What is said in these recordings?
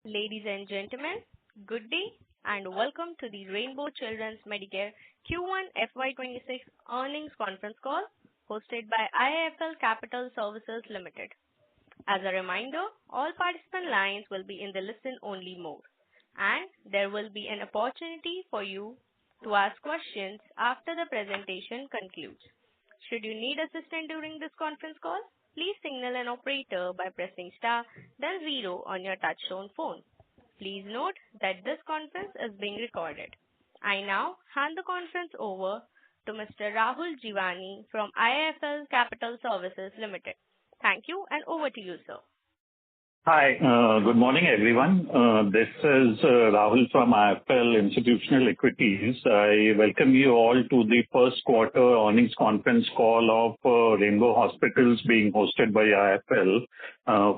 Ladies and gentlemen, good day and welcome to the Rainbow Children's Medicare Q1 FY2026 earnings conference call hosted by IIFL Capital Services Limited. As a reminder, all participant lines will be in the listen-only mode, and there will be an opportunity for you to ask questions after the presentation concludes. Should you need assistance during this conference call, please signal an operator by pressing star, then 0 on your touchtone phone. Please note that this conference is being recorded. I now hand the conference over to Mr. Rahul Jivani from IIFL Capital Services Limited. Thank you, and over to you, sir. Hi, good morning, everyone. This is Rahul from IIFL Institutional Equities. I welcome you all to the first quarter earnings conference call of Rainbow Hospitals being hosted by IIFL.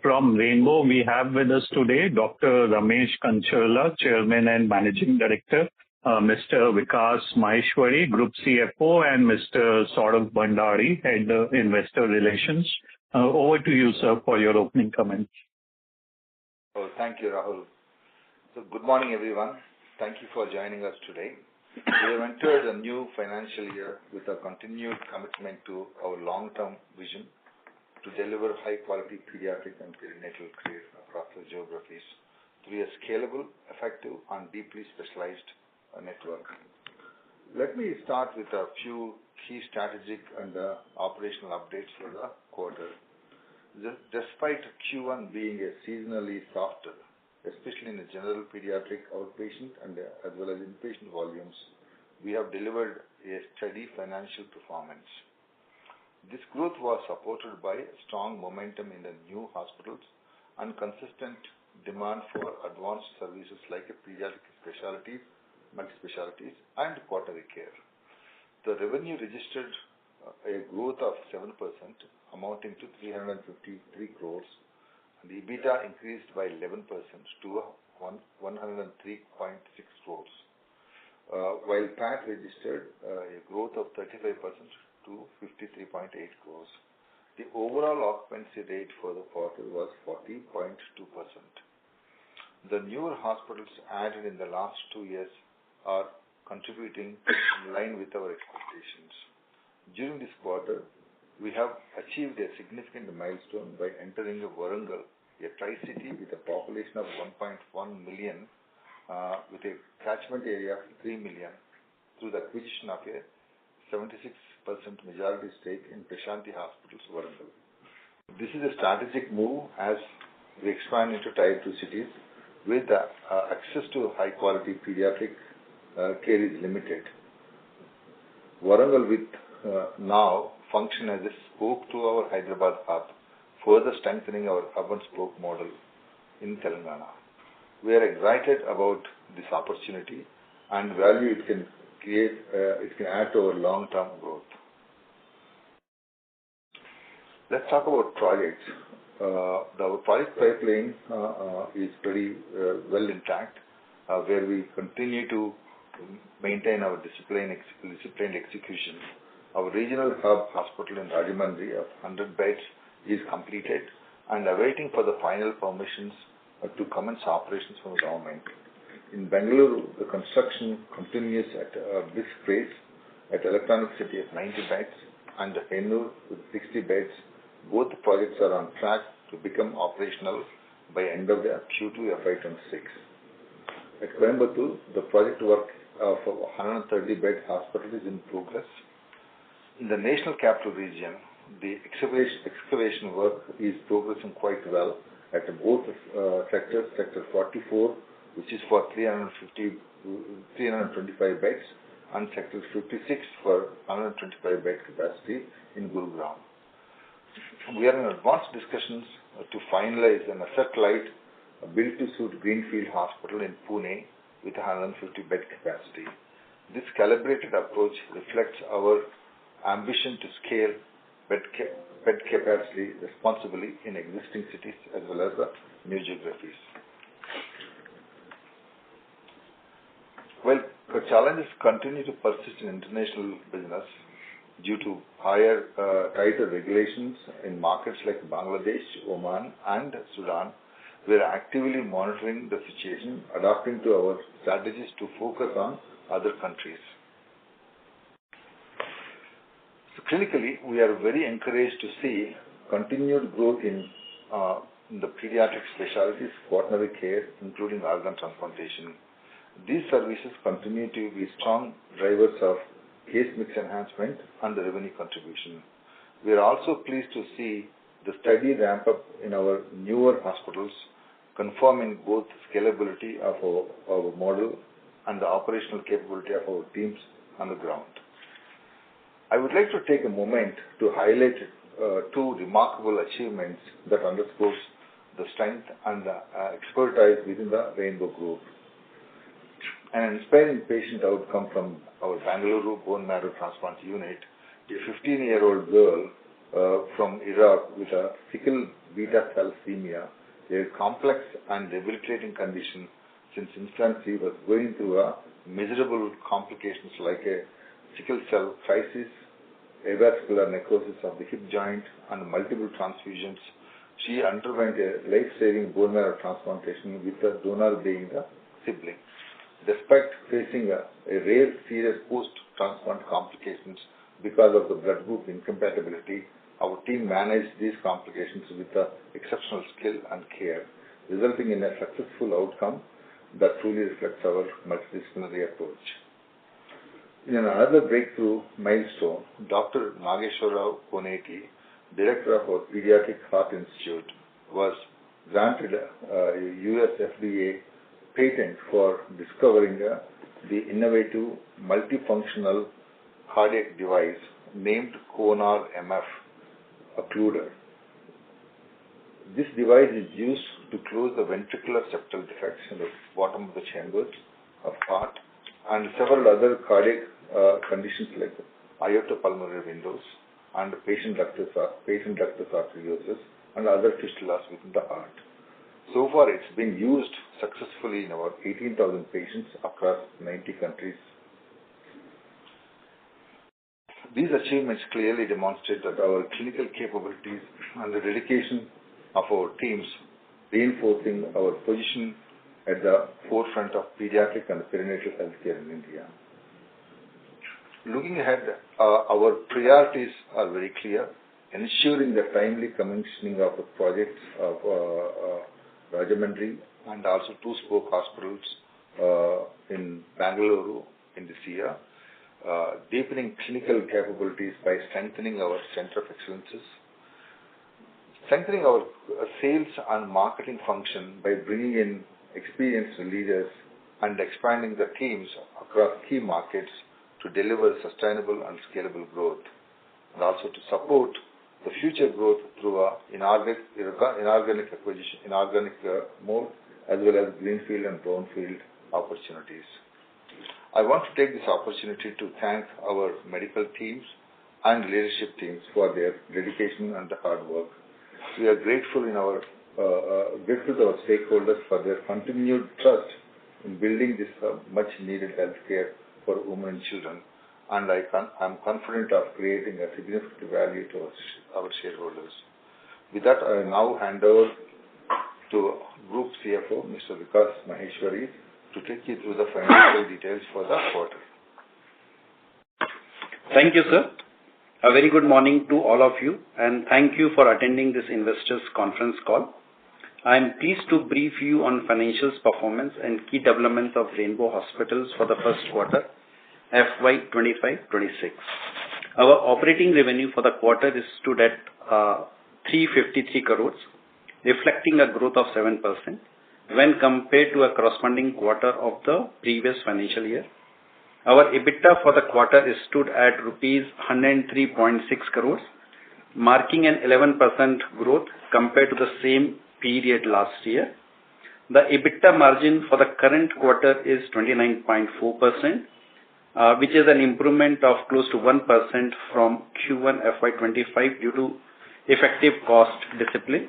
From Rainbow, we have with us today Dr. Ramesh Kancharla, Chairman and Managing Director, Mr. Vikas Maheshwari, Group CFO, and Mr. Saurabh Bhandari, Head of Investor Relations. Over to you, sir, for your opening comments. Oh, thank you, Rahul. So, good morning, everyone. Thank you for joining us today. We have entered a new financial year with a continued commitment to our long-term vision to deliver high-quality pediatric and perinatal care across the geographies through a scalable, effective, and deeply specialized network. Let me start with a few key strategic and operational updates for the quarter. Despite Q1 being a seasonally softer, especially in the general pediatric outpatient and as well as inpatient volumes, we have delivered a steady financial performance. This growth was supported by strong momentum in the new hospitals and consistent demand for advanced services like pediatric specialties, multi-specialties, and quaternary care. The revenue registered a growth of 7%, amounting to 353 crores, and the EBITDA increased by 11% to 103.6 crores, while PAT registered a growth of 35% to 53.8 crores. The overall occupancy rate for the quarter was 40.2%. The newer hospitals added in the last 2 years are contributing in line with our expectations. During this quarter, we have achieved a significant milestone by entering Warangal, a tri-city with a population of 1.1 million, with a catchment area of 3 million, through the acquisition of a 76% majority stake in Prashanti Hospitals, Warangal. This is a strategic move as we expand into Tier 2 cities with access to high-quality pediatric care is limited. Warangal with now function as a spoke to our Hyderabad hub, further strengthening our hub-and-spoke model in Telangana. We are excited about this opportunity and value it can create. It can add to our long-term growth. Let's talk about projects. Our project pipeline is pretty well intact, where we continue to maintain our disciplined execution. Our regional hub hospital in Rajahmundry of 100 beds is completed and awaiting for the final permissions to commence operations from the government. In Bangalore, the construction continues at a brisk pace at Electronic City of 90 beds and Hennur with 60 beds. Both projects are on track to become operational by end of the Q2 FY2026. At Coimbatore, the project work of 130-bed hospital is in progress. In the National Capital Region, the excavation work is progressing quite well at both sectors, Sector 44, which is for 325 beds, and Sector 56 for 125 bed capacity in Gurugram. We are in advanced discussions to finalize an asset-light built-to-suit greenfield hospital in Pune with 150 bed capacity. This calibrated approach reflects our ambition to scale bed capacity responsibly in existing cities as well as the new geographies. Well, the challenges continue to persist in international business due to tighter regulations in markets like Bangladesh, Oman, and Sudan. We are actively monitoring the situation, adapting to our strategies to focus on other countries. So clinically, we are very encouraged to see continued growth in the pediatric specialties, quaternary care, including organ transplantation. These services continue to be strong drivers of case mix enhancement and the revenue contribution. We are also pleased to see the steady ramp up in our newer hospitals, confirming both scalability of our model and the operational capability of our teams on the ground. I would like to take a moment to highlight two remarkable achievements that underscores the strength and the expertise within the Rainbow Group. An inspiring patient outcome from our Bangalore bone marrow transplant unit, a 15-year-old girl from Iraq with a sickle beta thalassemia, a complex and debilitating condition since infancy, was going through miserable complications like a sickle cell crisis, avascular necrosis of the hip joint, and multiple transfusions. She underwent a life-saving bone marrow transplantation with the donor being a sibling. Despite facing a rare serious post-transplant complications because of the blood group incompatibility, our team managed these complications with exceptional skill and care, resulting in a successful outcome that truly reflects our multidisciplinary approach. In another breakthrough milestone, Dr. Nageshwarrao Koneti, Director of our Pediatric Heart Institute, was granted a US FDA patent for discovering the innovative multifunctional cardiac device named Conar MF occluder. This device is used to close the ventricular septal defects in the bottom of the chambers of heart and several other cardiac conditions like aortopulmonary windows and patient ductus arteriosus and other fistulas within the heart. So far, it's been used successfully in about 18,000 patients across 90 countries. These achievements clearly demonstrate that our clinical capabilities and the dedication of our teams, reinforcing our position at the forefront of pediatric and perinatal healthcare in India. Looking ahead, our priorities are very clear: ensuring the timely commissioning of the projects of Rajahmundry and also two spoke hospitals in Bangalore in this year, deepening clinical capabilities by strengthening our center of excellences, strengthening our sales and marketing function by bringing in experienced leaders and expanding the teams across key markets to deliver sustainable and scalable growth, and also to support the future growth through inorganic acquisition, inorganic mode, as well as greenfield and brownfield opportunities. I want to take this opportunity to thank our medical teams and leadership teams for their dedication and the hard work. We are grateful to our stakeholders for their continued trust in building this much-needed healthcare for women and children, and I'm confident of creating a significant value to our shareholders. With that, I now hand over to Group CFO, Mr. Vikas Maheshwari, to take you through the financial details for the quarter. Thank you, sir. A very good morning to all of you, and thank you for attending this investors conference call. I am pleased to brief you on financials performance and key developments of Rainbow Hospitals for the first quarter, FY2025-26. Our operating revenue for the quarter is stood at 353 crores, reflecting a growth of 7% when compared to a corresponding quarter of the previous financial year. Our EBITDA for the quarter is stood at rupees 103.6 crores, marking an 11% growth compared to the same period last year. The EBITDA margin for the current quarter is 29.4%, which is an improvement of close to 1% from Q1 FY25 due to effective cost discipline.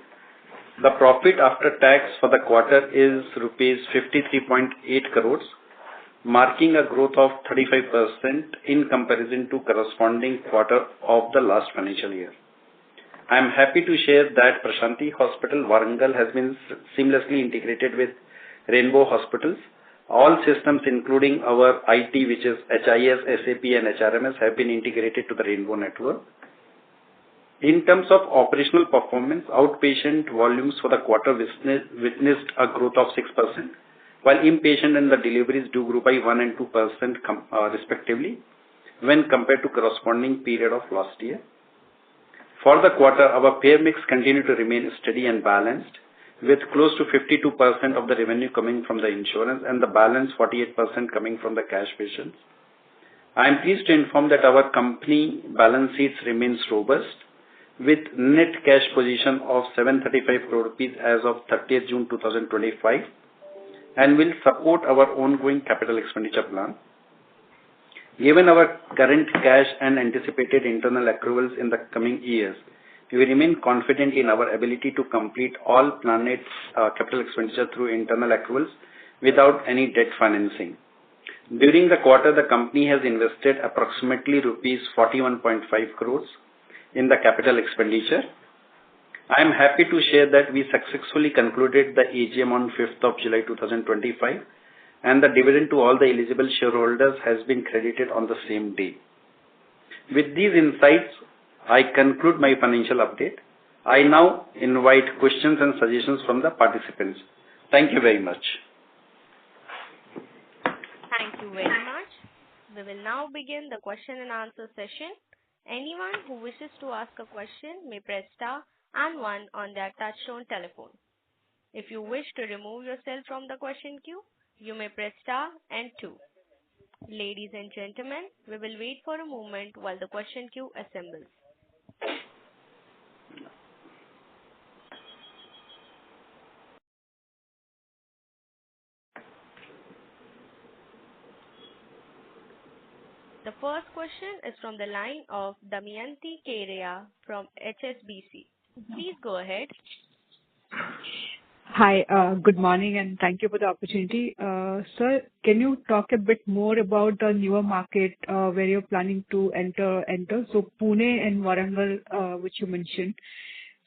The profit after tax for the quarter is rupees 53.8 crores, marking a growth of 35% in comparison to corresponding quarter of the last financial year. I am happy to share that Prashanti Hospital, Warangal has been seamlessly integrated with Rainbow Hospitals. All systems, including our IT, which is HIS, SAP, and HRMS, have been integrated to the Rainbow network. In terms of operational performance, outpatient volumes for the quarter witnessed a growth of 6%, while inpatient and the deliveries do grow by 1 and 2% respectively when compared to corresponding period of last year. For the quarter, our payer mix continued to remain steady and balanced, with close to 52% of the revenue coming from the insurance and the balance 48% coming from the cash patients. I am pleased to inform that our company balance sheets remains robust, with net cash position of 735 crore rupees as of 30th June 2025, and will support our ongoing capital expenditure plan. Given our current cash and anticipated internal accruals in the coming years, we remain confident in our ability to complete all planned capital expenditure through internal accruals without any debt financing. During the quarter, the company has invested approximately rupees 41.5 crores in the capital expenditure. I am happy to share that we successfully concluded the AGM on 5th of July 2025, and the dividend to all the eligible shareholders has been credited on the same day. With these insights, I conclude my financial update. I now invite questions and suggestions from the participants. Thank you very much. Thank you very much. We will now begin the question and answer session. Anyone who wishes to ask a question may press star and 1 on their touchtone telephone. If you wish to remove yourself from the question queue, you may press star and 2. Ladies and gentlemen, we will wait for a moment while the question queue assembles. The first question is from the line of Damayanti Keria from HSBC. Please go ahead. Hi, good morning and thank you for the opportunity. Sir, can you talk a bit more about the newer market where you're planning to enter? So Pune and Warangal, which you mentioned.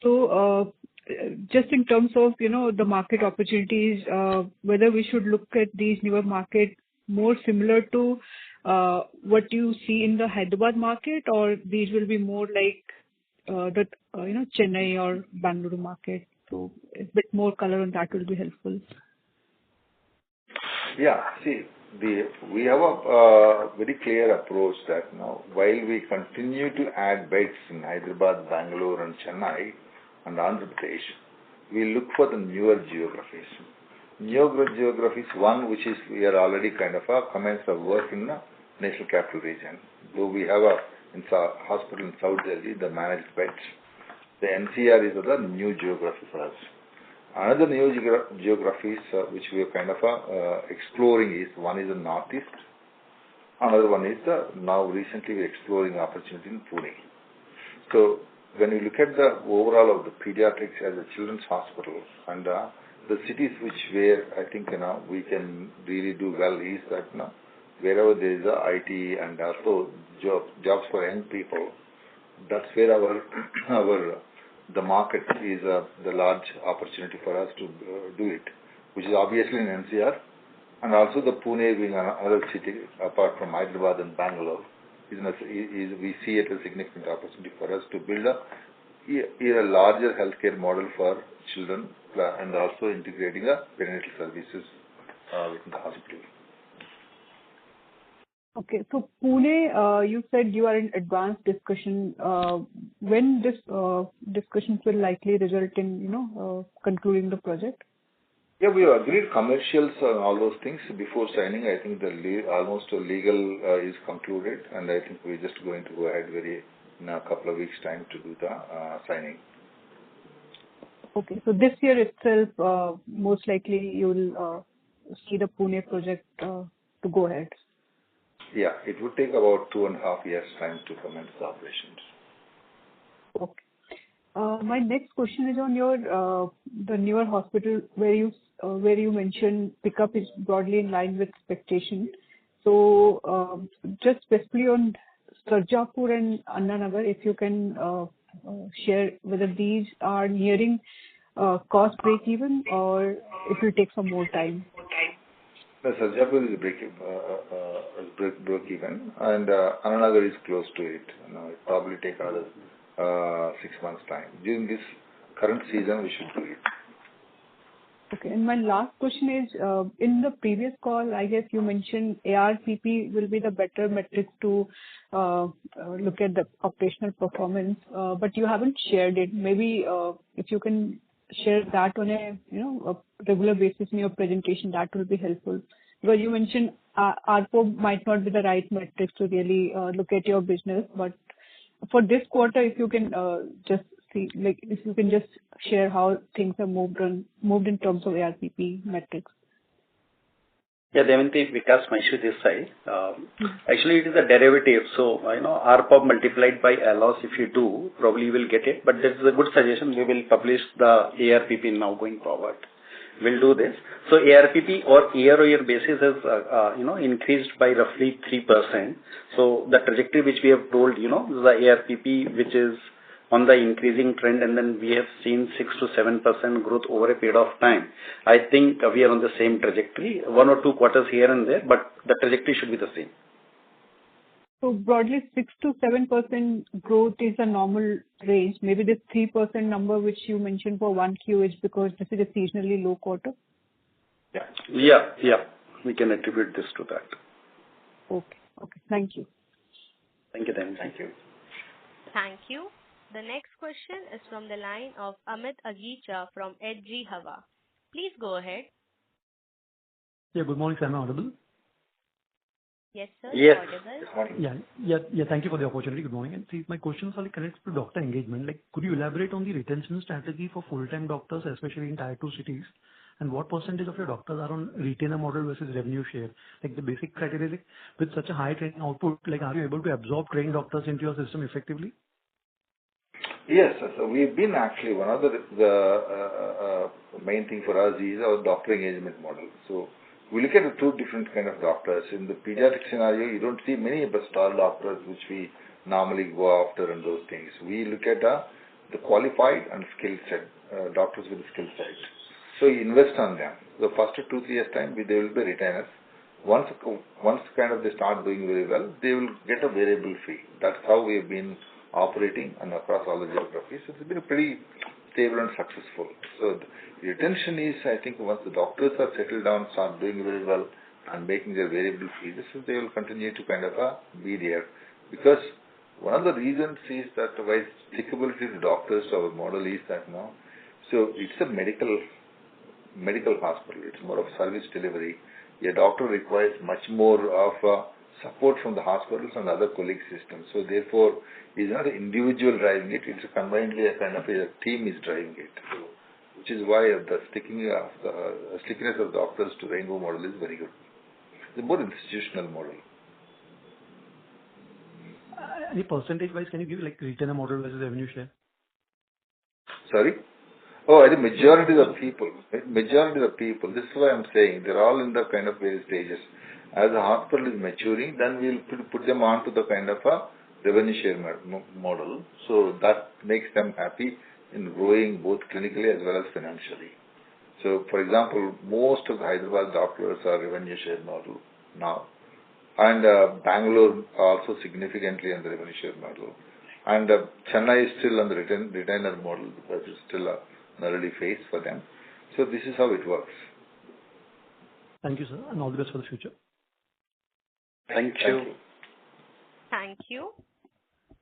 So just in terms of, the market opportunities, whether we should look at these newer markets more similar to what you see in the Hyderabad market, or these will be more like the Chennai or Bangalore market? So a bit more color on that will be helpful. Yeah, see, we have a very clear approach that now, while we continue to add beds in Hyderabad, Bangalore, and Chennai and Andhra Pradesh, we look for the newer geographies. Newer geographies, one which is we are already kind of commenced our work in the National Capital Region. Though we have a hospital in South Delhi, the managed beds. The NCR is the new geography for us. Another new geographies which we are kind of exploring is, one is the Northeast. Another one is now recently we are exploring opportunity in Pune. So when we look at the overall of the pediatrics as a children's hospital and the cities where I think we can really do well is that wherever there is a IT and also jobs for young people, that's where the market is the large opportunity for us to do it, which is obviously in NCR, and also the Pune being another city apart from Hyderabad and Bangalore we see it as a significant opportunity for us to build a larger healthcare model for children and also integrating perinatal services within the hospital. Okay, so Pune, you said you are in advanced discussion. When this discussions will likely result in, concluding the project? Yeah, we have agreed commercials and all those things before signing. I think almost legal is concluded, and I think we're just going to go ahead in a couple of weeks' time to do the signing. Okay, so this year itself, most likely you will see the Pune project to go ahead. Yeah, it would take about 2.5 years' time to commence the operations. Okay. My next question is on your the newer hospital where you mentioned pickup is broadly in line with expectation. So just specifically on Sarjapur and Annanagar, if you can share whether these are nearing cost break even or it will take some more time? The Sarjapur is broke even, and Ananagar is close to it. It probably take another 6 months time. During this current season, we should do it. Okay. And my last question is, in the previous call, I guess you mentioned ARPP will be the better metrics to look at the operational performance, but you haven't shared it. Maybe if you can share that on a regular basis in your presentation, that will be helpful. Because you mentioned ARPO might not be the right metrics to really look at your business, but for this quarter, if you can just see, like if you can just share how things have moved in terms of ARPP metrics. Yeah, Devanti, Vikas Maishu this side. Actually, it is a derivative. So, ARPOB multiplied by ALOS, if you do, probably you will get it. But this is a good suggestion. We will publish the ARPP now going forward. We'll do this. So, ARPP or year-over-year basis has, increased by roughly 3%. So, the trajectory which we have told, the ARPP, which is on the increasing trend, and then we have seen 6 to 7% growth over a period of time. I think we are on the same trajectory, 1 or 2 quarters here and there, but the trajectory should be the same. So broadly, 6 to 7% growth is a normal range. Maybe this 3% number which you mentioned for 1Q is because this is a seasonally low quarter. Yeah. We can attribute this to that. Okay. Thank you. Thank you, then. Thank you. Thank you. The next question is from the line of Amit Agicha from HG Hava. Please go ahead. Yeah, good morning, sir. Am I audible? Yes, sir. Yes. Audible. Yeah. Thank you for the opportunity. Good morning. And see, my questions are connected to doctor engagement. Could you elaborate on the retention strategy for full-time doctors, especially in Tier 2 cities? And what percentage of your doctors are on retainer model versus revenue share? The basic criteria is with such a high training output, are you able to absorb trained doctors into your system effectively? Yes, so we've been actually one of the main thing for us is our doctor engagement model. So we look at the 2 different kind of doctors. In the pediatric scenario, you don't see many of the star doctors which we normally go after and those things. We look at the qualified and skill set doctors with the skill set. So you invest on them. The first 2-3 years time, they will be retainers. Once kind of they start doing very well, they will get a variable fee. That's how we have been operating and across all the geographies. It's been pretty stable and successful. So the retention is, I think, once the doctors are settled down, start doing very well and making their variable fees, they will continue to kind of be there. Because one of the reasons is that why applicability to doctors, our model is that now, so it's a medical hospital. It's more of service delivery. A doctor requires much more of support from the hospitals and other colleague systems. So therefore, it's not an individual driving it. It's combinedly a kind of a team is driving it. So, which is why the stickiness of doctors to rainbow model is very good. It's a more institutional model. Any percentage wise, can you give retainer model versus revenue share? Sorry? Oh, I think majority of the people, this is why I'm saying, they're all in the kind of various stages. As the hospital is maturing, then we'll put them on to the kind of a revenue share model. So that makes them happy in growing both clinically as well as financially. So, for example, most of the Hyderabad doctors are revenue share model now. And Bangalore also significantly on the revenue share model. And Chennai is still on the retainer model because it's still an early phase for them. So this is how it works. Thank you, sir, and all the best for the future. Thank you. Thank you.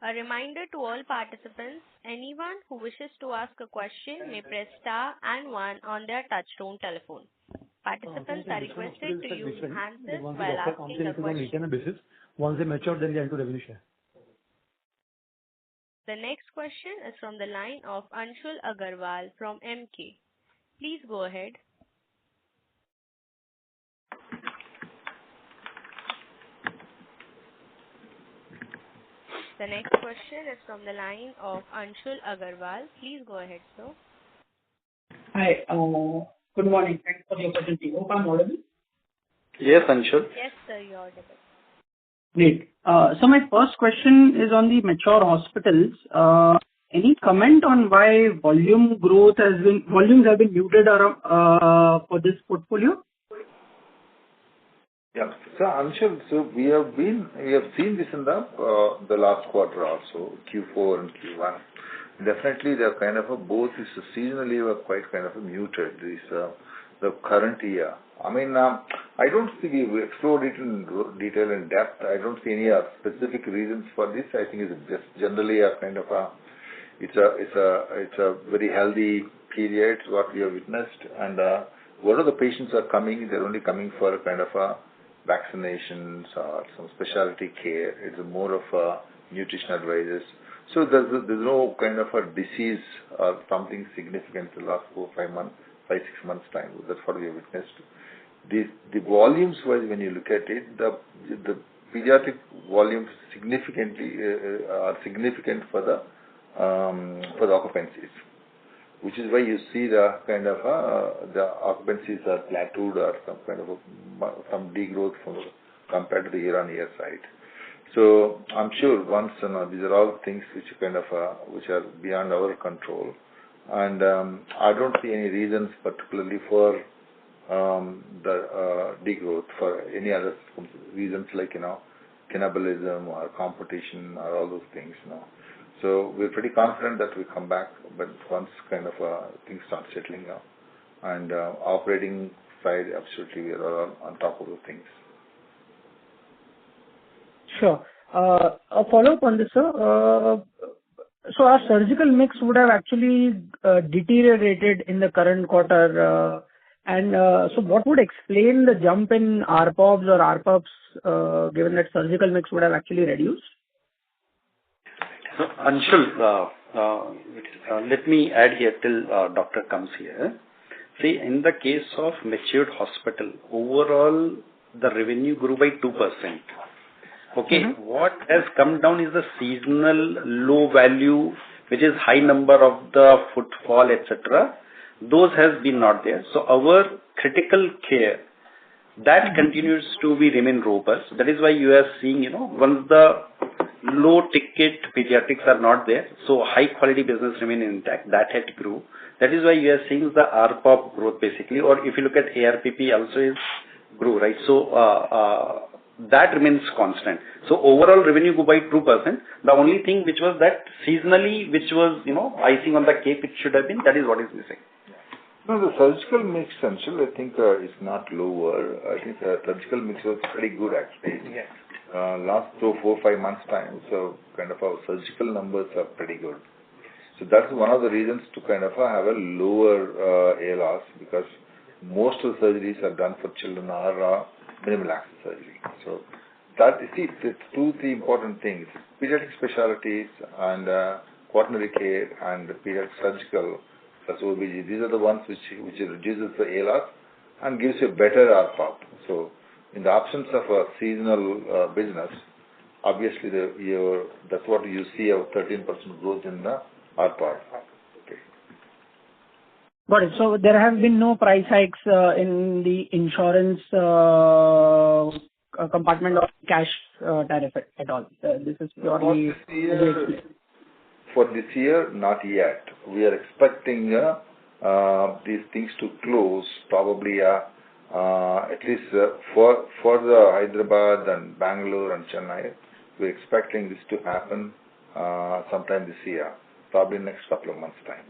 A reminder to all participants, anyone who wishes to ask a question may press star and 1 on their touchtone telephone. Participants are requested to use handsets while asking a question. Basis. Once they mature, then they enter revenue share. The next question is from the line of Anshul Agarwal from MK. Please go ahead. The next question is from the line of Anshul Agarwal. Please go ahead, sir. Hi. Good morning. Thanks for the opportunity. Hope I'm audible. Yes, Anshul. Yes, sir, you're audible. Great. So my first question is on the mature hospitals. any comment on why volumes have been muted around, for this portfolio? Yeah. So Anshul, we have seen this in the last quarter also, Q4 and Q1. Definitely, they're kind of both is seasonally were quite kind of muted. The current year. I mean, I don't think we explored it in detail and depth. I don't see any specific reasons for this. I think it's just generally a kind of it's a very healthy period what we have witnessed. And what are the patients are coming? They're only coming for a kind of vaccinations or some specialty care. It's more of nutrition advices. So there's no kind of a disease or something significant in the last 5, 6 months time. That's what we have witnessed. The volumes wise, when you look at it, the pediatric volumes significantly are significant for the occupancies, which is why you see the kind of the occupancies are plateaued or some kind of some degrowth compared to the year-on-year side. So I'm sure once these are all things which kind of which are beyond our control, and I don't see any reasons particularly for the degrowth for any other reasons like cannibalism or competition or all those things. So we're pretty confident that we come back, but once kind of things start settling down and operating side, absolutely we are all on top of the things. Sure. A follow-up on this, sir. So our surgical mix would have actually deteriorated in the current quarter. So what would explain the jump in ARPOBs or ARPOBs, given that surgical mix would have actually reduced? So, Anshul, let me add here till doctor comes here. See, in the case of matured hospital, overall the revenue grew by 2%. Okay, what has come down is the seasonal low value, which is high number of the footfall, etc. Those has been not there. So our critical care, that continues to be remain robust. That is why you are seeing, once the low ticket pediatrics are not there, so high quality business remain intact. That had grew. That is why you are seeing the ARPOB growth basically. Or if you look at ARPP also is grew, right? So that remains constant. So overall revenue grew by 2%. The only thing which was that seasonally, which was icing on the cake, it should have been. That is what is missing. No, the surgical mix, Anshul, I think is not lower. I think the surgical mix was pretty good actually. Yes. Last 4, 5 months time, so kind of our surgical numbers are pretty good. So that's one of the reasons to kind of have a lower ALOS, because most of the surgeries are done for children are minimal access surgery. So that it's 2, 3 important things: pediatric specialties and quaternary care and pediatric surgical. That's OBG. These are the ones which reduces the ALOS and gives you a better ARPOB. So in the absence of a seasonal business, obviously that's what you see a 13% growth in the ARPOB. Okay. Got it. So there have been no price hikes in the insurance compartment or cash tariff at all. This is purely for this year, not yet. We are expecting these things to close probably at least for the Hyderabad and Bangalore and Chennai. We're expecting this to happen sometime this year, probably next couple of months' time.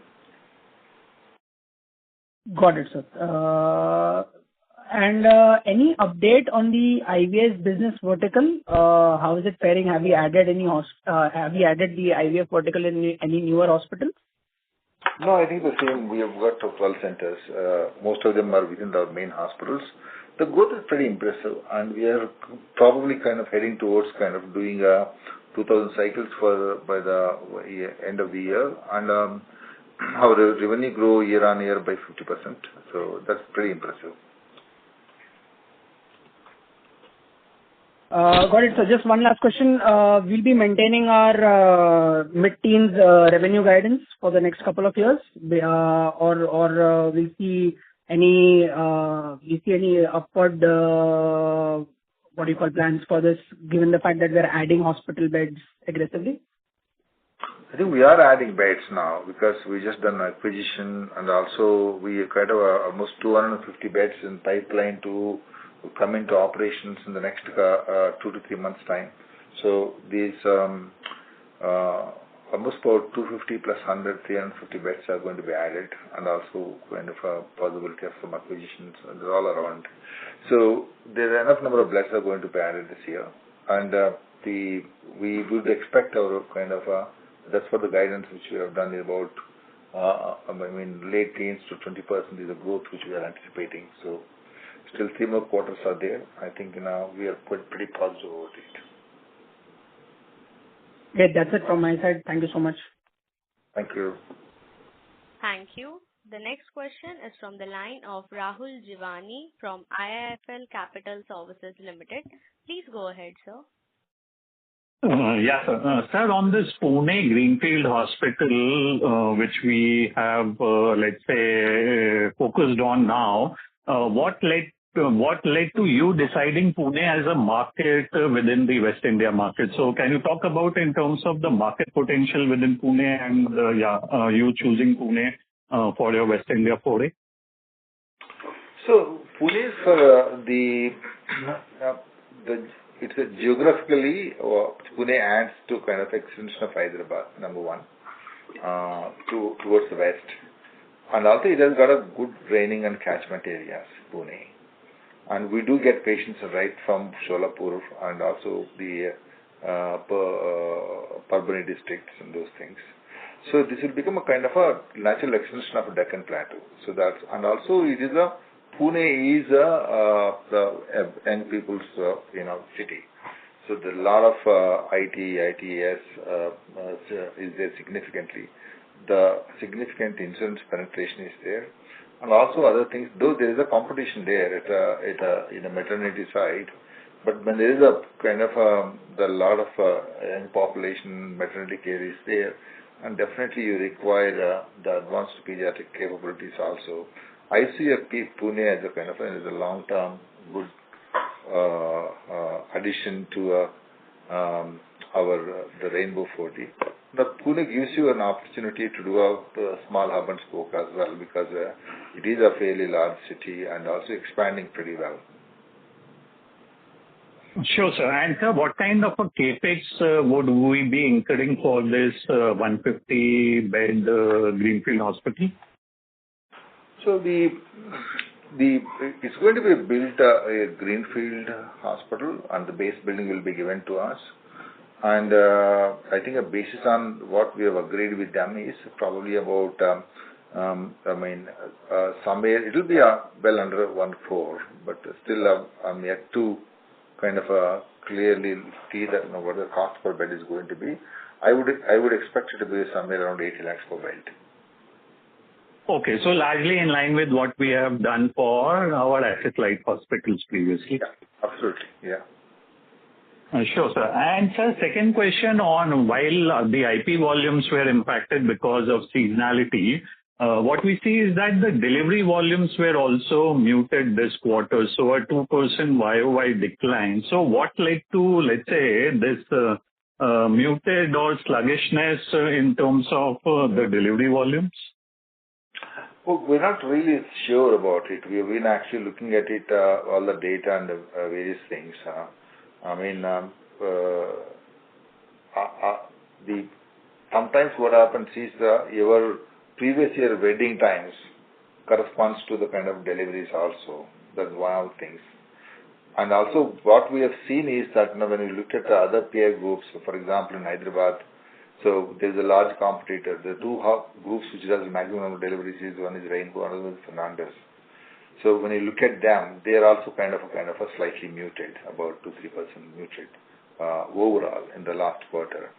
Got it, sir. And any update on the IVF business vertical? How is it faring? Have you added have you added the IVF vertical in any newer hospitals? No, I think the same. We have got 12 centers. Most of them are within our main hospitals. The growth is pretty impressive, and we are probably kind of heading towards kind of doing 2,000 cycles by the end of the year, and our revenue grow year on year by 50%. So that's pretty impressive. Got it. So just one last question. We'll be maintaining our mid-teens revenue guidance for the next couple of years, or we'll see any upward plans for this, given the fact that we're adding hospital beds aggressively? I think we are adding beds now because we just done acquisition, and also we kind of almost 250 beds in pipeline to come into operations in the next 2 to 3 months time. So these almost about 250 plus 100, 350 beds are going to be added, and also kind of a possibility of some acquisitions and all around. So there are enough number of beds are going to be added this year, and we would expect our kind of that's for the guidance which we have done about late teens to 20% is the growth which we are anticipating. So still 3 more quarters are there. I think now we are pretty positive about it. Yeah, that's it from my side. Thank you so much. Thank you. Thank you. The next question is from the line of Rahul Jivani from IIFL Capital Services Limited. Please go ahead, sir. Yes, sir, on this Pune Greenfield Hospital, which we have, let's say, focused on now, what led to you deciding Pune as a market within the West India market? So can you talk about in terms of the market potential within Pune and you choosing Pune for your West India foray? So Pune is it's a geographically, Pune adds to kind of extension of Hyderabad, number one, towards the west. And also it has got a good draining and catchment areas, Pune. And we do get patients right from Sholapur and also the Parbhani districts and those things. So this will become a kind of a natural extension of a Deccan Plateau. So that's, and also it is Pune is the young people's city. So there are a lot of IT, ITS is there significantly. The significant insurance penetration is there, and also other things. Though there is a competition there in a maternity side, but when there is a kind of the lot of young population, maternity care is there, and definitely you require the advanced pediatric capabilities also. I see Pune as a kind of as a long-term good addition to the Rainbow 40. But Pune gives you an opportunity to do a small hub and spoke as well, because it is a fairly large city and also expanding pretty well. Sure, sir. And sir, what kind of a capex would we be incurring for this 150-bed Greenfield Hospital? So it's going to be built a Greenfield Hospital, and the base building will be given to us. And I think a basis on what we have agreed with them is probably about, somewhere it will be well under 1 crore, but still I'm yet to kind of clearly see that what the cost per bed is going to be. I would expect it to be somewhere around 80 lakhs per bed. Okay, so largely in line with what we have done for our asset-light hospitals previously. Yeah, absolutely, yeah. Sure, sir. And sir, second question on while the IP volumes were impacted because of seasonality, what we see is that the delivery volumes were also muted this quarter, so a 2% YOY decline. So what led to, let's say, this muted or sluggishness in terms of the delivery volumes? Well, we're not really sure about it. We've been actually looking at it, all the data and the various things. Sometimes what happens is your previous year wedding times corresponds to the kind of deliveries also. That's one of the things. And also what we have seen is that when you look at the other peer groups, for example in Hyderabad, so there's a large competitor. The two groups which does maximum deliveries is one is Rainbow, another is Fernandez. So when you look at them, they are also kind of a slightly muted, about 2-3% muted overall in the last quarter.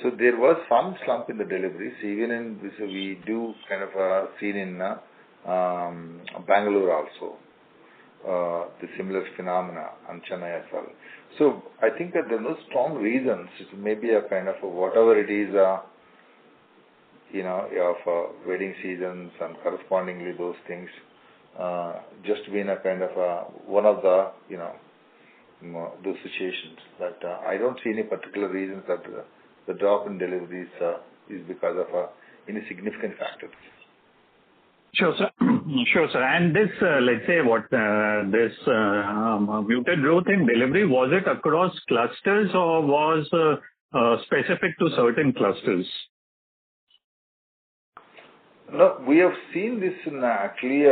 So there was some slump in the deliveries, even in this we do kind of seen in Bangalore also. The similar phenomena and Chennai as well. So I think that there are no strong reasons. It may be a kind of whatever it is, of wedding seasons and correspondingly those things, just being a kind of one of the those situations. But I don't see any particular reasons that the drop in deliveries is because of any significant factors. Sure, sir. Sure, sir. And this, let's say, this muted growth in delivery, was it across clusters or was specific to certain clusters? No, we have seen this in actually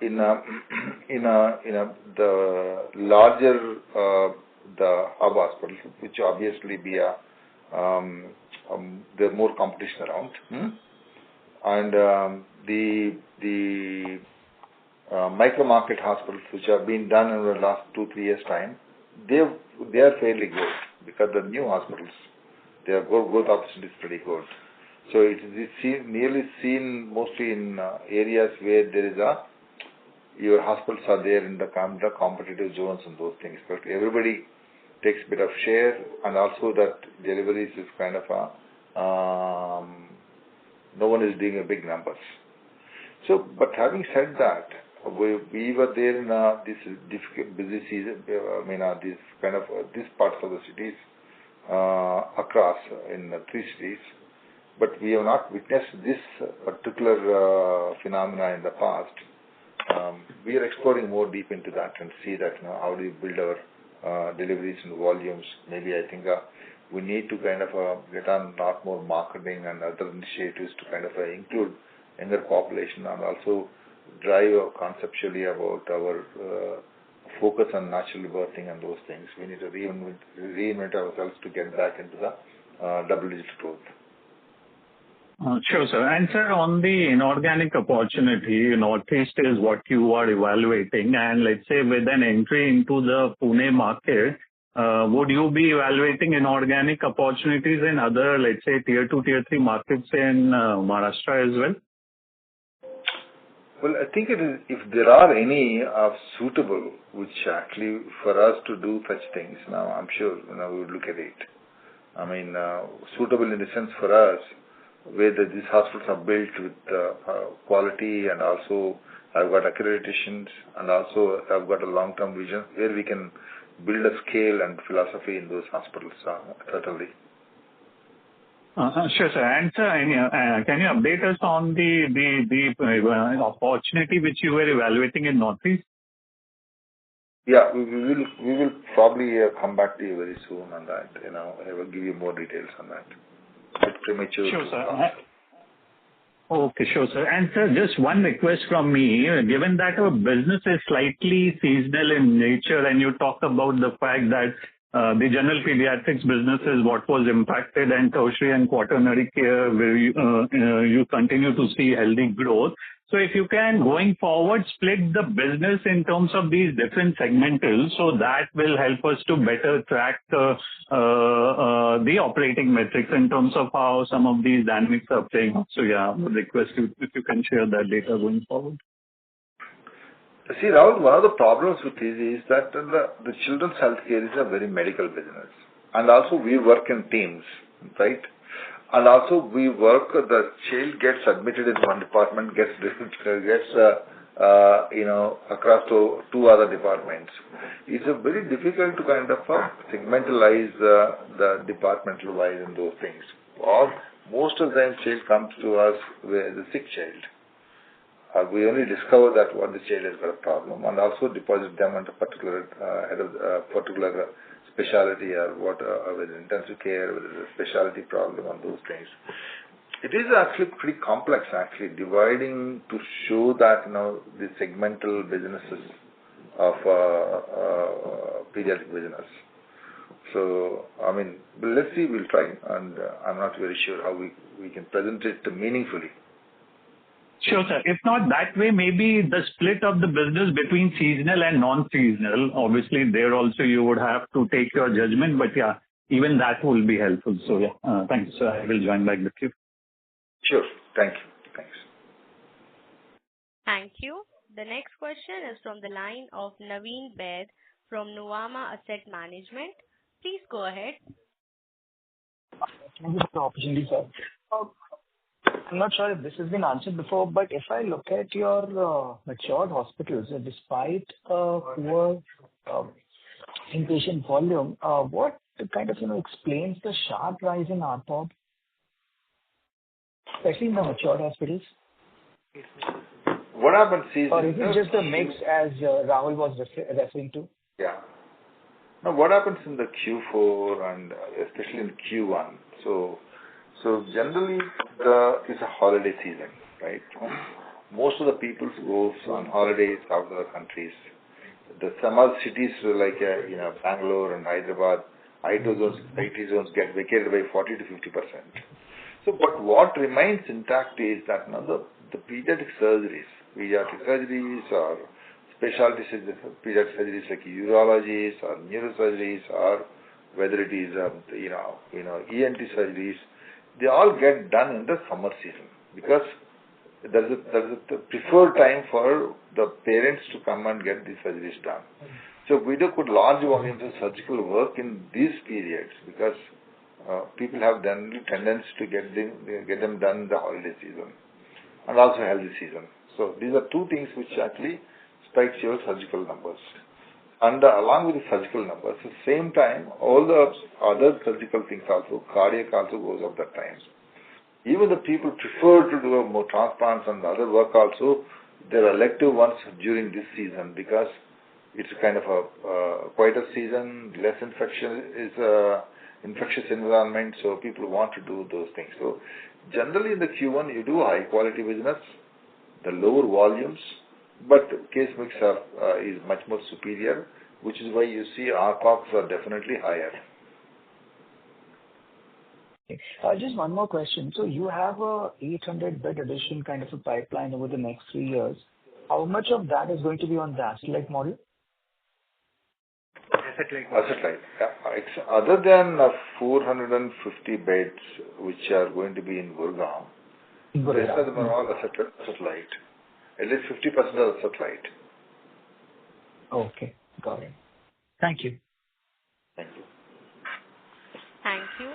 in the larger the hub hospitals, which obviously be there's more competition around, and the micro market hospitals which have been done in the last 2-3 years time, they are fairly good because the new hospitals, their growth opportunity is pretty good. So it is nearly seen mostly in areas where there is your hospitals are there in the competitive zones and those things. But everybody takes a bit of share, and also that deliveries is kind of no one is doing a big numbers. So, but having said that, we were there in this difficult busy season. These kind of these parts of the cities across in 3 cities. But we have not witnessed this particular phenomena in the past. We are exploring more deep into that and see that how do we build our deliveries and volumes. Maybe I think we need to kind of get on a lot more marketing and other initiatives to kind of include younger population and also drive conceptually about our focus on natural birthing and those things. We need to reinvent ourselves to get back into the double-digit growth. Sure, sir. And sir, on the inorganic opportunity, Northeast is what you are evaluating. And let's say with an entry into the Pune market, would you be evaluating inorganic opportunities in other, let's say, tier 2, tier 3 markets in Maharashtra as well? Well, I think it is, if there are any suitable, which actually for us to do such things, now I'm sure we would look at it. I mean, suitable in the sense for us, where these hospitals are built with quality and also have got accreditations and also have got a long-term vision where we can build a scale and philosophy in those hospitals, certainly. Sure, sir. And sir, can you update us on the opportunity which you were evaluating in Northeast? Yeah, we will probably come back to you very soon on that. I will give you more details on that. It's premature. Sure, sir. Okay, sure, sir. And sir, just one request from me. Given that our business is slightly seasonal in nature, and you talked about the fact that the general pediatrics business is what was impacted, and tertiary and quaternary care where you continue to see healthy growth. So if you can, going forward, split the business in terms of these different segmentals, so that will help us to better track the operating metrics in terms of how some of these dynamics are playing out. So yeah, I would request you if you can share that data going forward. See, Rahul, one of the problems with this is that the children's healthcare is a very medical business. And also we work in teams, right? And also we work, the child gets admitted in one department, gets across to 2 other departments. It's a very difficult to kind of segmentalize the departmental wise and those things. Or most of the time child comes to us with a sick child. We only discover that what the child has got a problem and also deposit them on a particular particular specialty or whether intensive care, whether it's a specialty problem and those things. It is actually pretty complex actually dividing to show that the segmental businesses of pediatric business. So I mean, let's see, we'll try, and I'm not very sure how we can present it meaningfully. Sure, sir. If not that way, maybe the split of the business between seasonal and non-seasonal. Obviously, there also you would have to take your judgment, but yeah, even that will be helpful. So yeah, thank you, sir. I will join back with you. Sure. Thank you. Thanks. Thank you. The next question is from the line of Naveen Baid from Nuvama Asset Management. Please go ahead. Thank you for the opportunity, sir. I'm not sure if this has been answered before, but if I look at your matured hospitals, despite poor inpatient volume, what kind of explains the sharp rise in ARPOB? especially in the matured hospitals? What happens is... Or is it just the mix as Rahul was referring to? Yeah. Now, what happens in the Q4 and especially in Q1? So generally, it's a holiday season, right? Most of the people go on holidays out of the countries. The summer cities like Bangalore and Hyderabad, IT zones get vacated by 40 to 50%. So, but what remains intact is that now the pediatric surgeries or specialty pediatric surgeries like urologies or neurosurgeries or whether it is ENT surgeries, they all get done in the summer season because there's a preferred time for the parents to come and get these surgeries done. So we do put large volumes of surgical work in these periods because people have tendency to get them done in the holiday season and also healthy season. So these are two things which actually spikes your surgical numbers. And along with the surgical numbers, at the same time, all the other surgical things also, cardiac also goes up that time. Even the people prefer to do more transplants and other work also, they're elective ones during this season because it's kind of a quieter season, less infection is infectious environment, so people want to do those things. So generally in the Q1 you do high quality business, the lower volumes, but case mix is much more superior, which is why you see our COGS are definitely higher. Just one more question. So you have a 800 bed addition kind of a pipeline over the next 3 years. How much of that is going to be on the asset-light model? Asset-light. Yeah. It's other than 450 beds which are going to be in Gurgaon, the rest of them are all asset-light. At least 50% are asset-light. Okay, got it. Thank you. Thank you. Thank you.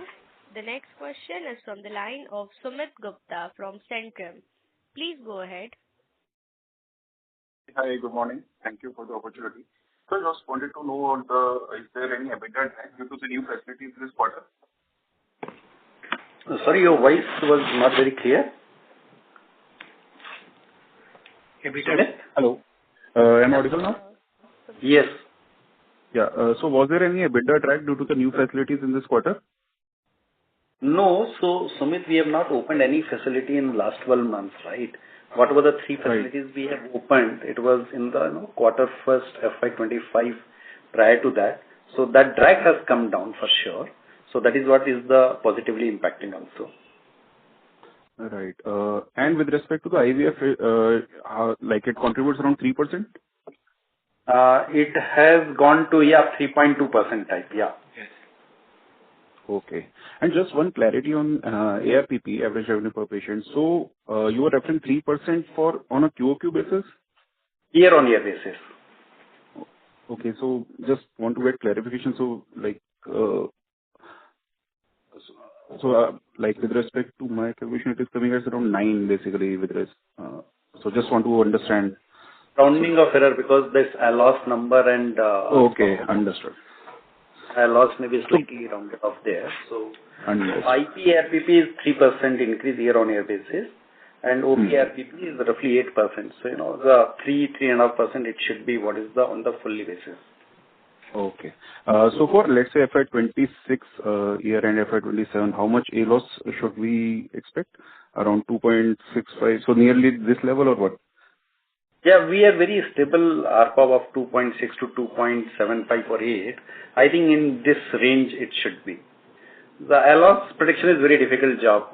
The next question is from the line of Sumit Gupta from Centrum. Please go ahead. Hi, good morning. Thank you for the opportunity. So I just wanted to know is there any EBITDA drag due to the new facilities this quarter? Sorry, your voice was not very clear. EBITDA? Hello. Am I audible now? Yes. Yeah. So was there any EBITDA drag due to the new facilities in this quarter? No. So, Sumit, we have not opened any facility in the last 12 months, right? Whatever the 3 facilities we have opened, it was in the quarter first FY25 prior to that. So that drag has come down for sure. So that is what is the positively impacting also. Right. And with respect to the IVF, like it contributes around 3%? It has gone to 3.2% type. Yeah. Yes. Okay. And just one clarity on ARPP, average revenue per patient. So you were referring 3% on a QOQ basis? Year-on-year basis. Okay. So just want to get clarification. So like with respect to my calculation, it is coming as around 9 basically with this. So just want to understand. Rounding of error because this loss number and okay, understood. Loss may be slightly rounded off there. So understood. IP RPP is 3% increase year-on-year basis, and OP RPP is roughly 8%. So the 3.5% it should be what is on the fully basis. Okay. So for let's say FY26 year and FY27, how much A loss should we expect? Around 2.65. So nearly this level or what? Yeah, we are very stable ARPOB of 2.6 to 2.75 or 8. I think in this range it should be. The loss prediction is very difficult job,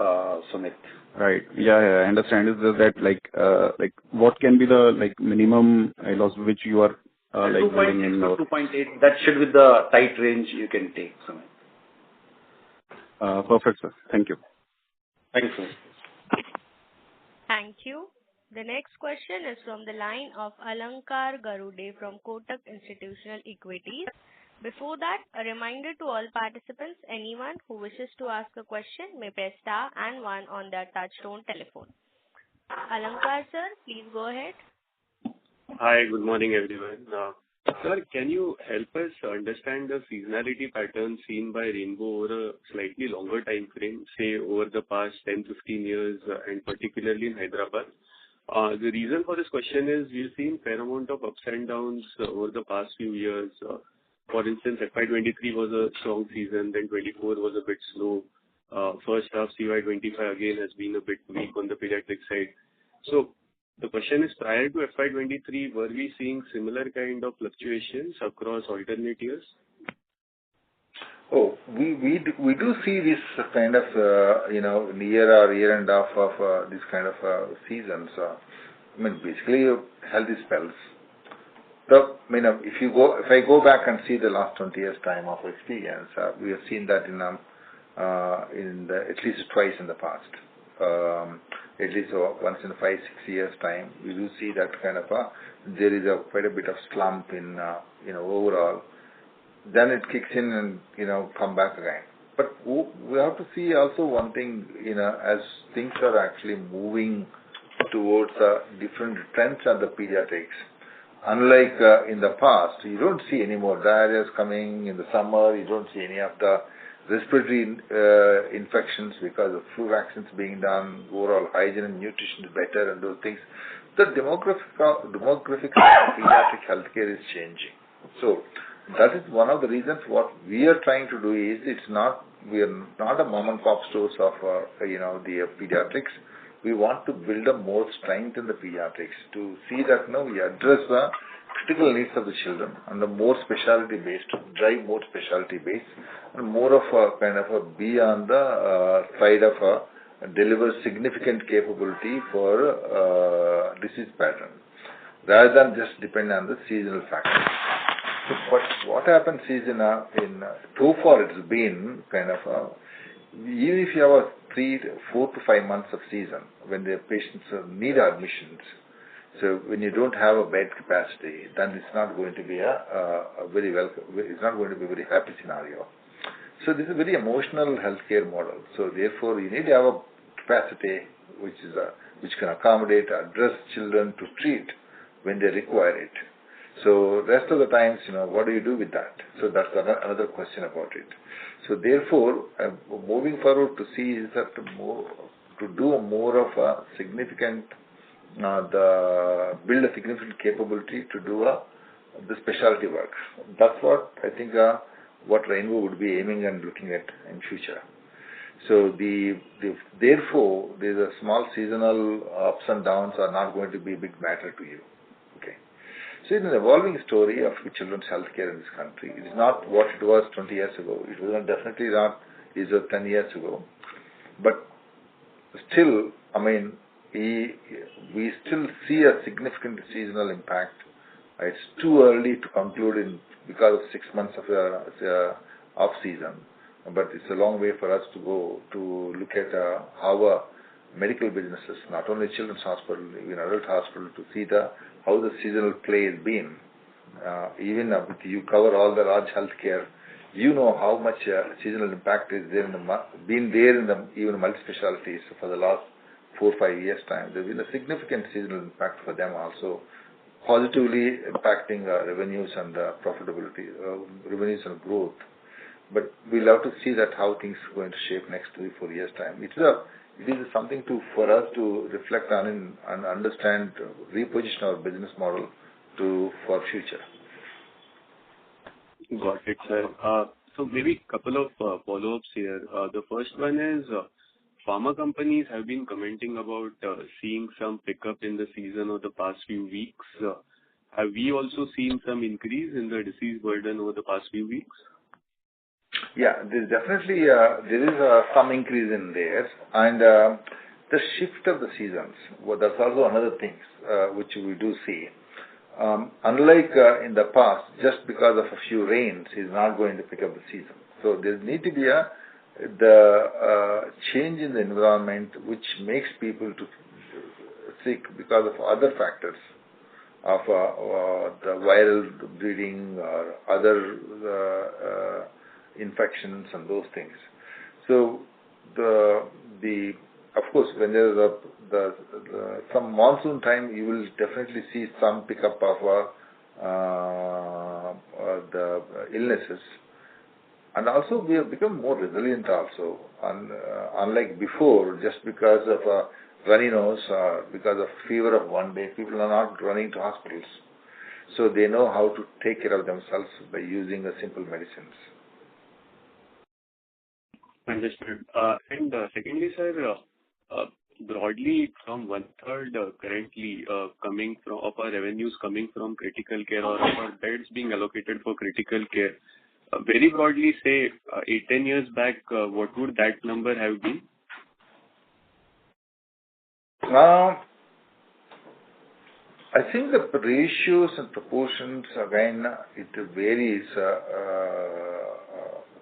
Sumit. Right. Yeah, I understand. Is that like what can be the minimum loss which you are 2.6 to 2.8. That should be the tight range you can take, Sumit. Perfect, sir. Thank you. Thanks, sir. Thank you. The next question is from the line of Alankar Garude from Kotak Institutional Equities. Before that, a reminder to all participants, anyone who wishes to ask a question may press star and 1 on their touchtone telephone. Alankar sir, please go ahead. Hi, good morning everyone. Sir, can you help us understand the seasonality pattern seen by Rainbow over a slightly longer time frame, say over the past 10, 15 years, and particularly in Hyderabad? The reason for this question is we've seen fair amount of ups and downs over the past few years. For instance, FY23 was a strong season, then 24 was a bit slow. First half CY25 again has been a bit weak on the pediatric side. So the question is, prior to FY23, were we seeing similar kind of fluctuations across alternate years? Oh, we do see this kind of year or year and a half of this kind of seasons. I mean, basically healthy spells. So, I mean, if I go back and see the last 20 years time of experience, we have seen that at least twice in the past. At least once in 5-6 years time, we do see that kind of there is quite a bit of slump in overall. Then it kicks in and come back again. But we have to see also one thing, as things are actually moving towards different trends of the pediatrics. Unlike in the past, you don't see any more diarrhea coming in the summer. You don't see any of the respiratory infections because of flu vaccines being done. Overall hygiene and nutrition is better and those things. The demographics of pediatric healthcare is changing. So that is one of the reasons what we are trying to do is we are not a mom and pop stores of the pediatrics. We want to build up more strength in the pediatrics to see that we address the critical needs of the children and the more specialty based, drive more specialty based, and more of a kind of a be on the side of deliver significant capability for disease pattern rather than just depend on the seasonal factors. So, but what happens is so far it's been kind of even if you have 4 to 5 months of season when the patients need admissions. So when you don't have a bed capacity, then it's not going to be it's not going to be a very happy scenario. So this is a very emotional healthcare model. So therefore, you need to have a capacity which can accommodate, address children to treat when they require it. So rest of the times, what do you do with that? So that's another question about it. So therefore, moving forward to see is that to do more of a significant build a significant capability to do the specialty work. That's what I think what Rainbow would be aiming and looking at in future. So therefore, there's a small seasonal ups and downs are not going to be a big matter to you. Okay. So it's an evolving story of children's healthcare in this country. It is not what it was 20 years ago. It was definitely not 10 years ago. But still, I mean, we still see a significant seasonal impact. It's too early to conclude because of 6 months of off season, but it's a long way for us to go to look at how medical businesses, not only children's hospital, even adult hospital, to see how the seasonal play has been. Even if you cover all the large healthcare, how much seasonal impact is there in even multi-specialties for the last 4 or 5 years time. There's been a significant seasonal impact for them also, positively impacting revenues and profitability, revenues and growth. But we'll have to see that how things are going to shape next 3-4 years time. It is something for us to reflect on and understand, reposition our business model for future. Got it, sir. So maybe a couple of follow-ups here. The first one is pharma companies have been commenting about seeing some pickup in the season over the past few weeks. Have we also seen some increase in the disease burden over the past few weeks? Yeah, there's definitely there is some increase in there, and the shift of the seasons. Well, that's also another thing which we do see. Unlike in the past, just because of a few rains is not going to pick up the season. So there need to be the change in the environment which makes people to sick because of other factors of the viral bleeding or other infections and those things. So of course, when there is some monsoon time, you will definitely see some pickup of the illnesses. And also we have become more resilient also. Unlike before, just because of a runny nose or because of fever of one day, people are not running to hospitals. So they know how to take care of themselves by using the simple medicines. Understood. And secondly, sir, broadly from one-third currently coming from of our revenues coming from critical care or of our beds being allocated for critical care. Very broadly, say 8-10 years back, what would that number have been? I think the ratios and proportions, again, it varies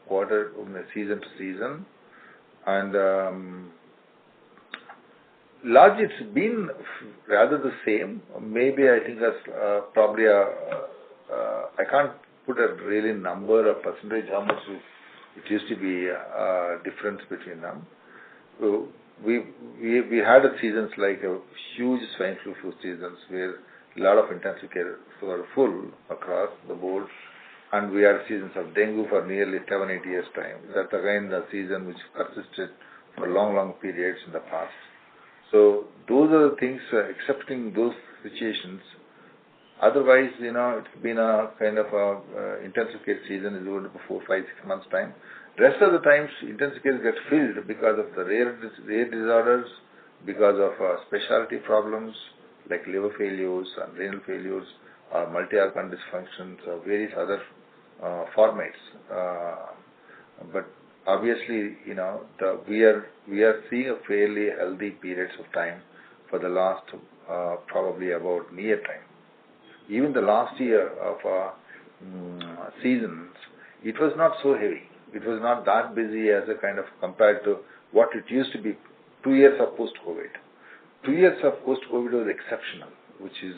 quarter season to season, and largely it's been rather the same. Maybe I think that's probably I can't put a really number or percentage how much it used to be difference between them. So we had seasons like a huge swine flu seasons where a lot of intensive care were full across the board, and we had seasons of dengue for nearly 7-8 years time. That's again the season which persisted for long periods in the past. So those are the things, excepting those situations. Otherwise, it's been a kind of intensive care season is over for 4, 5, 6 months time. Rest of the times, intensive care gets filled because of the rare disorders, because of specialty problems like liver failures and renal failures, multi-organ dysfunctions, or various other formats. But obviously, we are seeing a fairly healthy periods of time for the last probably about near time. Even the last year of seasons, it was not so heavy. It was not that busy as a kind of compared to what it used to be 2 years of post-COVID. 2 years of post-COVID was exceptional, which is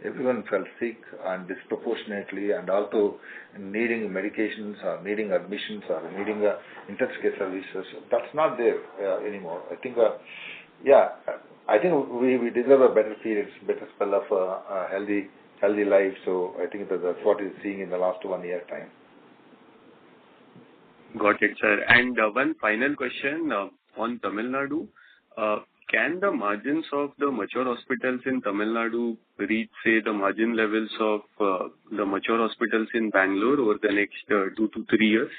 everyone felt sick and disproportionately, and also needing medications or needing admissions or needing intensive care services. That's not there anymore. I think, I think we deserve a better period, better spell of healthy life. So I think that's what we're seeing in the last 1 year time. Got it, sir. And one final question on Tamil Nadu. Can the margins of the mature hospitals in Tamil Nadu reach, say, the margin levels of the mature hospitals in Bangalore over the next 2 to 3 years?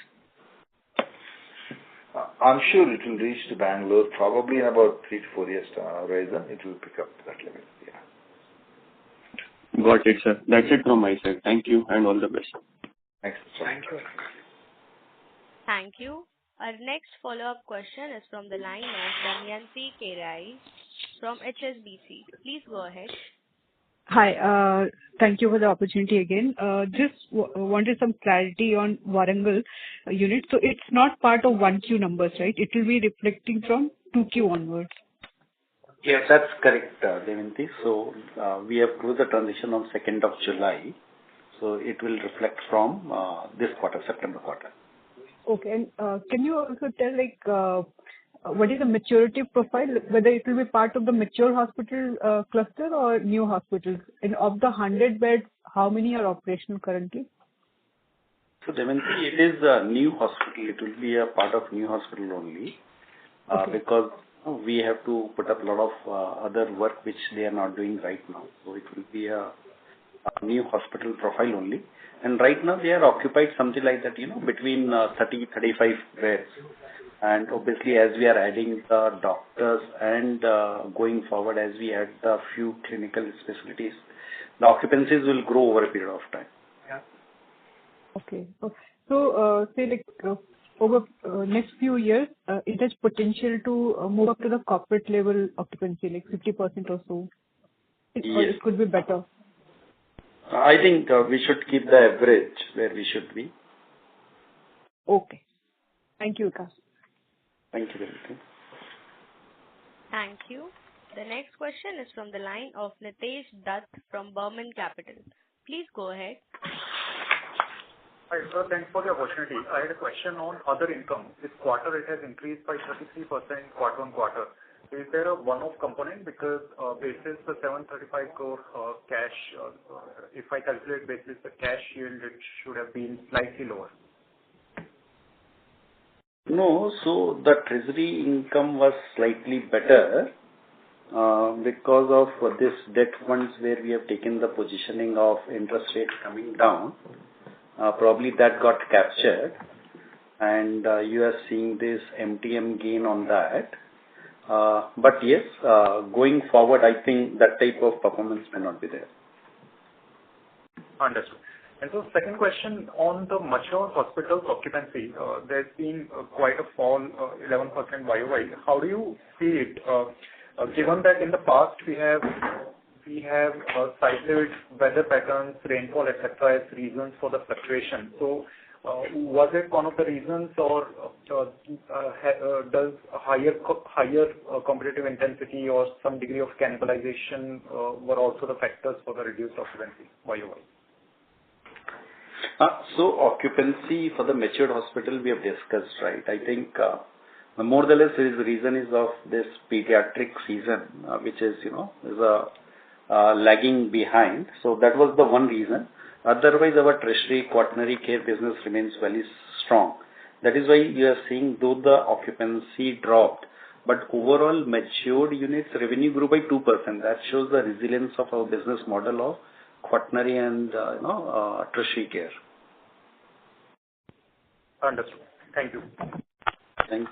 I'm sure it will reach to Bangalore probably in about 3 to 4 years horizon. It will pick up to that level. Yeah. Got it, sir. That's it from my side. Thank you and all the best. Thanks. Thank you. Thank you. Our next follow-up question is from the line of Damayanti Kerai from HSBC. Please go ahead. Hi. Thank you for the opportunity again. Just wanted some clarity on Warangal unit. So it's not part of 1Q numbers, right? It will be reflecting from 2Q onwards. Yes, that's correct, Devanti. So we have closed the transition on 2nd of July. So it will reflect from this quarter, September quarter. Okay. And can you also tell what is the maturity profile, whether it will be part of the mature hospital cluster or new hospitals? And of the 100 beds, how many are operational currently? So Devanti, it is a new hospital. It will be a part of new hospital only because we have to put up a lot of other work which they are not doing right now. So it will be a new hospital profile only. And right now they are occupied something like that, between 30-35 beds. And obviously as we are adding the doctors and going forward as we add a few clinical specialties, the occupancies will grow over a period of time. Yeah. Okay. So say over next few years, it has potential to move up to the corporate level occupancy, like 50% or so. Yes. Or it could be better. I think we should keep the average where we should be. Okay. Thank you, Vikas. Thank you, Devanti. Thank you. The next question is from the line of Nitesh Dutt from Burman Capital. Please go ahead. Hi, sir. Thanks for the opportunity. I had a question on other income. This quarter, it has increased by 33% quarter on quarter. is there a one-off component? Because basis the 735 crore cash, if I calculate basis the cash yield, it should have been slightly lower. No, so the treasury income was slightly better because of this debt funds where we have taken the positioning of interest rates coming down. Probably that got captured, and you are seeing this MTM gain on that. But yes, going forward, I think that type of performance may not be there. Understood. And so second question on the mature hospitals occupancy, there's been quite a fall, 11% YOY. How do you see it? Given that in the past we have cited weather patterns, rainfall, etc. as reasons for the fluctuation. So was it one of the reasons, or does higher competitive intensity or some degree of cannibalization were also the factors for the reduced occupancy YOY? So occupancy for the matured hospital we have discussed, right? I think more or less the reason is of this pediatric season, which is lagging behind. So that was the one reason. Otherwise, our tertiary quaternary care business remains very strong. That is why you are seeing though the occupancy dropped, but overall matured units revenue grew by 2%. That shows the resilience of our business model of quaternary and tertiary care. Understood. Thank you. Thanks.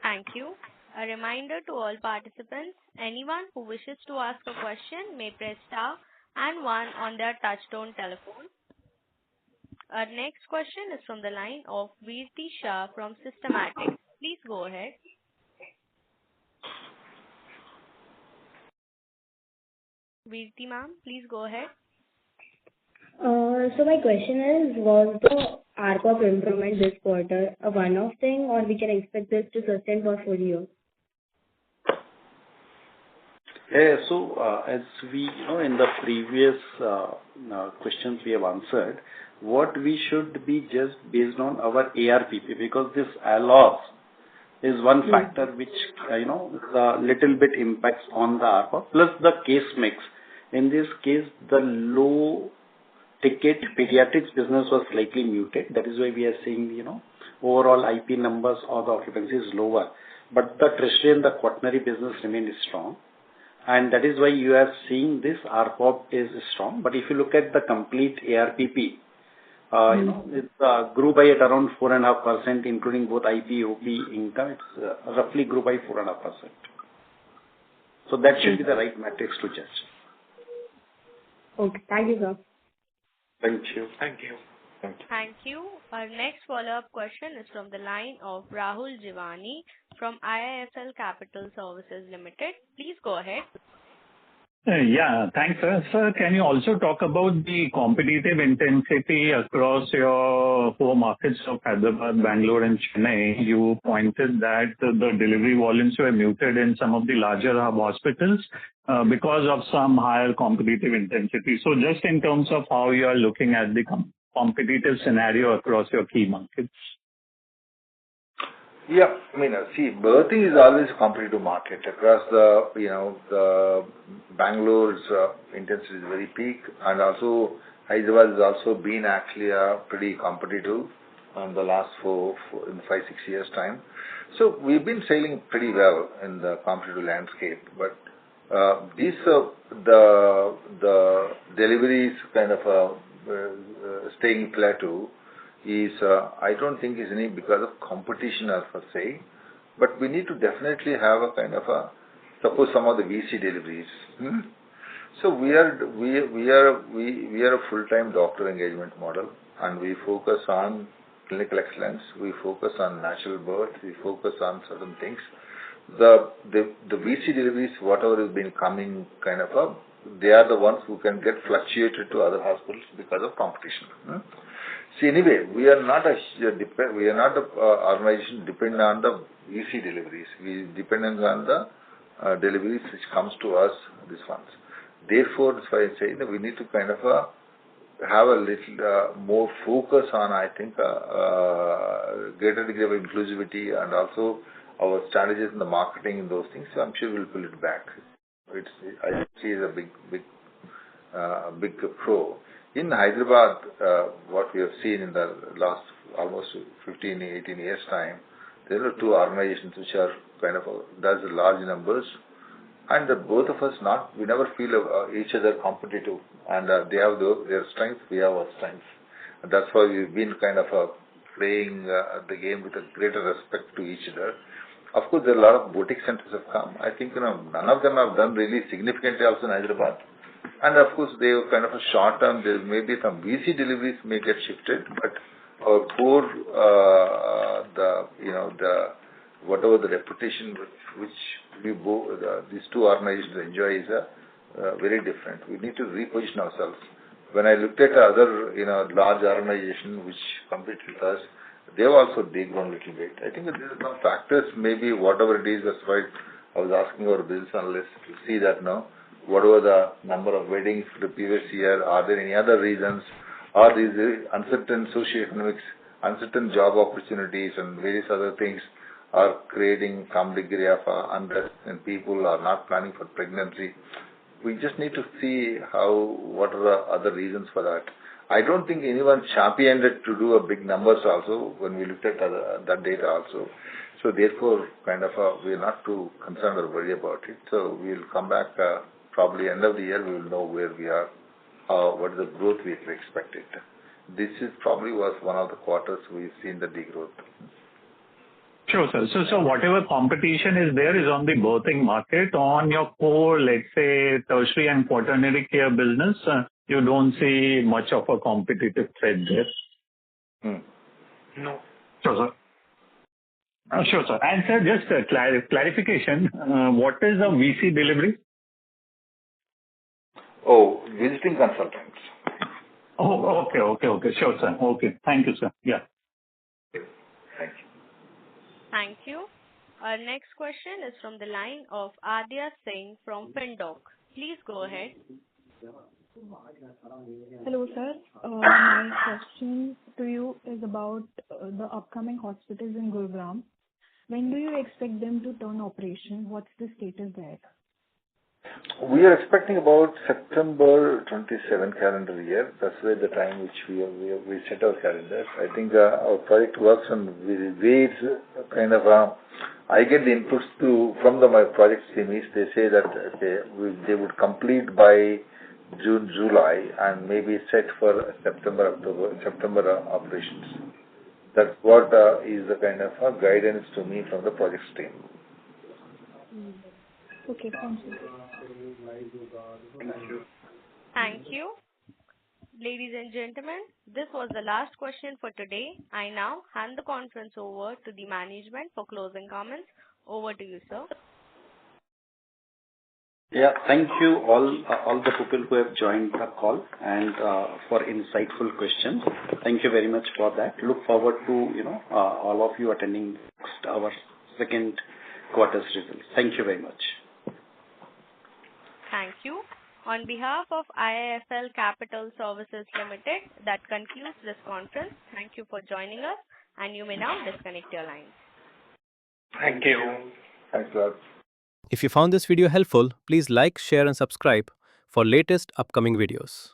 Thank you. A reminder to all participants, anyone who wishes to ask a question may press star and 1 on their touchtone telephone. Our next question is from the line of Veerti Shah from Systematic. Please go ahead. Veerti ma'am, please go ahead. So my question is, was the ARPOB improvement this quarter a one-off thing, or we can expect this to sustain for full year? Yeah, so as we in the previous questions we have answered, what we should be just based on our ARPP, because this ALOS is one factor which the little bit impacts on the ARPOB, plus the case mix. In this case, the low ticket pediatrics business was slightly muted. That is why we are seeing overall IP numbers or the occupancy is lower, but the tertiary and the quaternary business remained strong. And that is why you are seeing this ARPOB is strong. But if you look at the complete ARPP, it grew by at around 4.5%, including both IP, OP, income. It's roughly grew by 4.5%. So that should be the right metrics to judge. Okay. Thank you, sir. Thank you. Thank you. Thank you. Our next follow-up question is from the line of Rahul Jivani from IIFL Capital Services Limited. Please go ahead. Yeah, thanks, sir. Sir, can you also talk about the competitive intensity across your 4 markets of Hyderabad, Bangalore, and Chennai? You pointed that the delivery volumes were muted in some of the larger hub hospitals because of some higher competitive intensity. So just in terms of how you are looking at the competitive scenario across your key markets. Yeah, I mean, see, birthing is always a competitive market across the Bangalore's intensity is very peak, and also Hyderabad has also been actually pretty competitive in the last 5-6 years time. So we've been sailing pretty well in the competitive landscape, but the deliveries kind of staying plateau is I don't think is any because of competition as per se, but we need to definitely have a kind of suppose some of the VC deliveries. So we are a full-time doctor engagement model, and we focus on clinical excellence. We focus on natural birth. We focus on certain things. The VC deliveries, whatever has been coming, kind of they are the ones who can get fluctuated to other hospitals because of competition. See, anyway, we are not an organization dependent on the VC deliveries. We dependent on the deliveries which comes to us, these ones. Therefore, that's why I say that we need to kind of have a little more focus on, I think, greater degree of inclusivity, and also our strategies in the marketing and those things, so I'm sure we'll pull it back. I see it as a big pro. In Hyderabad, what we have seen in the last almost 15, 18 years time, there are two organizations which are kind of does large numbers, and both of us we never feel each other competitive, and they have their strengths, we have our strengths, and that's why we've been kind of playing the game with a greater respect to each other. Of course, there are a lot of boutique centers have come. I think none of them have done really significantly also in Hyderabad, and of course they are kind of a short term. There may be some VC deliveries may get shifted, but our core whatever the reputation which these two organizations enjoy is very different. We need to reposition ourselves. When I looked at other large organizations which compete with us, they have also degrown a little bit. I think that there are some factors, maybe whatever it is. That's why I was asking our business analysts to see that now. What were the number of weddings the previous year? Are there any other reasons? Are these uncertain socioeconomics, uncertain job opportunities, and various other things are creating some degree of unrest, and people are not planning for pregnancy? We just need to see what are the other reasons for that. I don't think anyone championed it to do a big numbers also when we looked at that data also. So therefore, kind of we're not too concerned or worried about it. So we'll come back probably end of the year. We will know where we are, what is the growth we expected. This is probably was one of the quarters we've seen the degrowth. Sure, sir. So whatever competition is there is on the birthing market. On your core, let's say, tertiary and quaternary care business, you don't see much of a competitive threat there? No. Sure, sir. Sure, sir. And sir, just a clarification, what is a VC delivery? Oh, visiting consultants. Oh, okay. Sure, sir. Okay. Thank you, sir. Yeah. Thank you. Thank you. Our next question is from the line of Adya Singh from FinDoc. Please go ahead. Hello, sir. My question to you is about the upcoming hospitals in Gurugram. When do you expect them to turn operation? What's the status there? We are expecting about September 27 calendar year. That's where the time which we set our calendars. I think our project works on ways kind of. I get the inputs from my project team. They say that they would complete by June, July, and maybe set for September operations. That's what is the kind of guidance to me from the project team. Okay, thank you. Thank you. Ladies and gentlemen, this was the last question for today. I now hand the conference over to the management for closing comments. Over to you, sir. Yeah, thank you all the people who have joined the call and for insightful questions. Thank you very much for that. Look forward to all of you attending our second quarter's results. Thank you very much. Thank you. On behalf of IIFL Capital Services Limited, that concludes this conference. Thank you for joining us, and you may now disconnect your lines. Thank you. Thanks a lot. If you found this video helpful, please like, share and subscribe for latest upcoming videos.